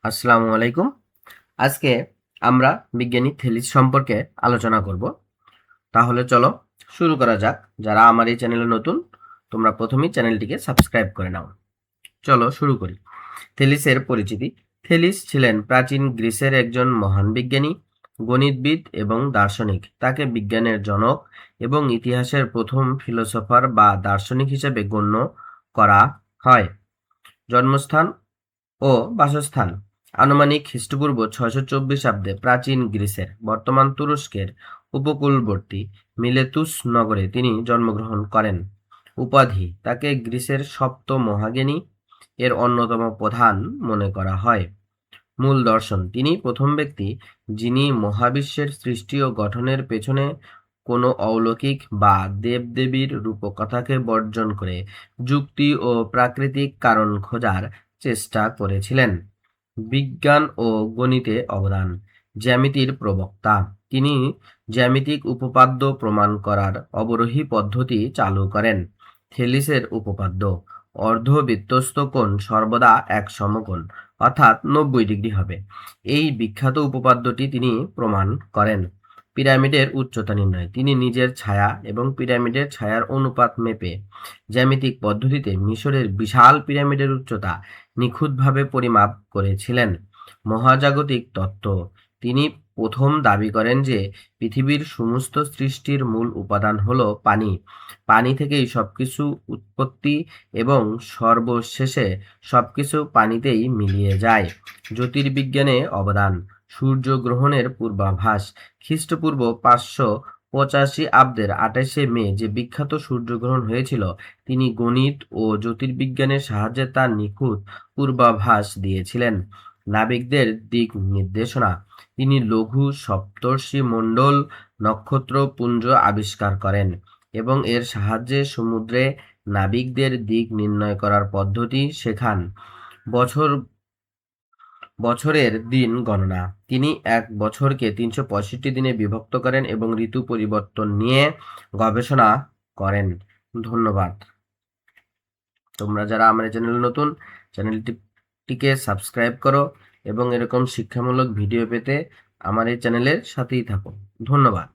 আসসালামু আলাইকুম। আজকে আমরা বিজ্ঞানী থেলিস সম্পর্কে আলোচনা করব। তাহলে চলো শুরু করা যাক। যারা আমার এই চ্যানেলে নতুন, তোমরা প্রথমেই চ্যানেলটিকে সাবস্ক্রাইব করে নাও। চলো শুরু করি। থেলিসের পরিচিতি। থেলিস ছিলেন প্রাচীন গ্রিসের একজন মহান বিজ্ঞানী, গণিতবিদ এবং দার্শনিক। তাকে বিজ্ঞানের জনক এবং ইতিহাসের প্রথম ফিলোসফার বা দার্শনিক হিসেবে গণ্য করা হয়। জন্মস্থান ও বাসস্থান। আনুমানিক খ্রিস্টপূর্ব ৬২৪ প্রাচীন গ্রিসের বর্তমান তুরস্কের উপকূলবর্তী মিলেতুস নগরে তিনি জন্মগ্রহণ করেন। উপাধি: তাকে গ্রিসের সপ্ত মহাজ্ঞানী এর অন্যতম প্রধান মনে করা হয়। মূল দর্শন: তিনি প্রথম ব্যক্তি যিনি মহাবিশ্বের সৃষ্টি ও গঠনের পেছনে কোনো অলৌকিক বা দেবদেবীর রূপকথাকে বর্জন করে যুক্তি ও প্রাকৃতিক কারণ খোঁজার চেষ্টা করেছিলেন। বিজ্ঞান ও গণিতে অবদান: জ্যামিতির প্রবক্তা। তিনি জ্যামিতিক উপপাদ্য প্রমাণ করার অবরোহী পদ্ধতি চালু করেন। থেলিসের উপপাদ্য: অর্ধবৃত্তস্থ কোণ সর্বদা এক সমকোণ, অর্থাৎ 90 ডিগ্রি হবে। এই বিখ্যাত উপপাদ্যটি তিনি প্রমাণ করেন। পিরামিডের উচ্চতা নির্ণয়: তিনি নিজের ছায়া এবং পিরামিডের ছায়ার অনুপাত মেপে জ্যামিতিক পদ্ধতিতে মিশরের বিশাল পিরামিডের উচ্চতা নিখুঁতভাবে পরিমাপ করেছিলেন। মহাজাগতিক তত্ত্ব: তিনি প্রথম দাবি করেন যে পৃথিবীর সমস্ত সৃষ্টির মূল উপাদান হল পানি। পানি থেকেই সবকিছু উৎপত্তি এবং সর্বশেষে সবকিছু পানিতেই মিলিয়ে যায়। জ্যোতির্বিজ্ঞানে অবদান: সূর্যগ্রহণের পূর্বাভাস: খ্রিস্টপূর্ব ৫৮৫ ২৮ মে যে বিখ্যাত সূর্যগ্রহণ হয়েছিল, তিনি গণিত ও জ্যোতির্বিজ্ঞানের সাহায্যে তার নিখুঁত পূর্বাভাস দিয়েছিলেন। নাবিকদের দিক নির্দেশনা: তিনি লঘু সপ্তর্ষি মণ্ডল নক্ষত্রপুঞ্জ আবিষ্কার করেন এবং এর সাহায্যে সমুদ্রে নাবিকদের দিক নির্ণয় করার পদ্ধতি শেখান। বছরের দিন গণনা: তিনি এক বছরকে ৩৬৫ দিনে বিভক্ত করেন এবং ঋতু পরিবর্তন নিয়ে গবেষণা করেন। ধন্যবাদ। তোমরা যারা আমার চ্যানেল নতুন, চ্যানেলটিকে সাবস্ক্রাইব করো এবং এরকম শিক্ষামূলক ভিডিও পেতে আমার এই চ্যানেলের সাথেই থাকো। ধন্যবাদ।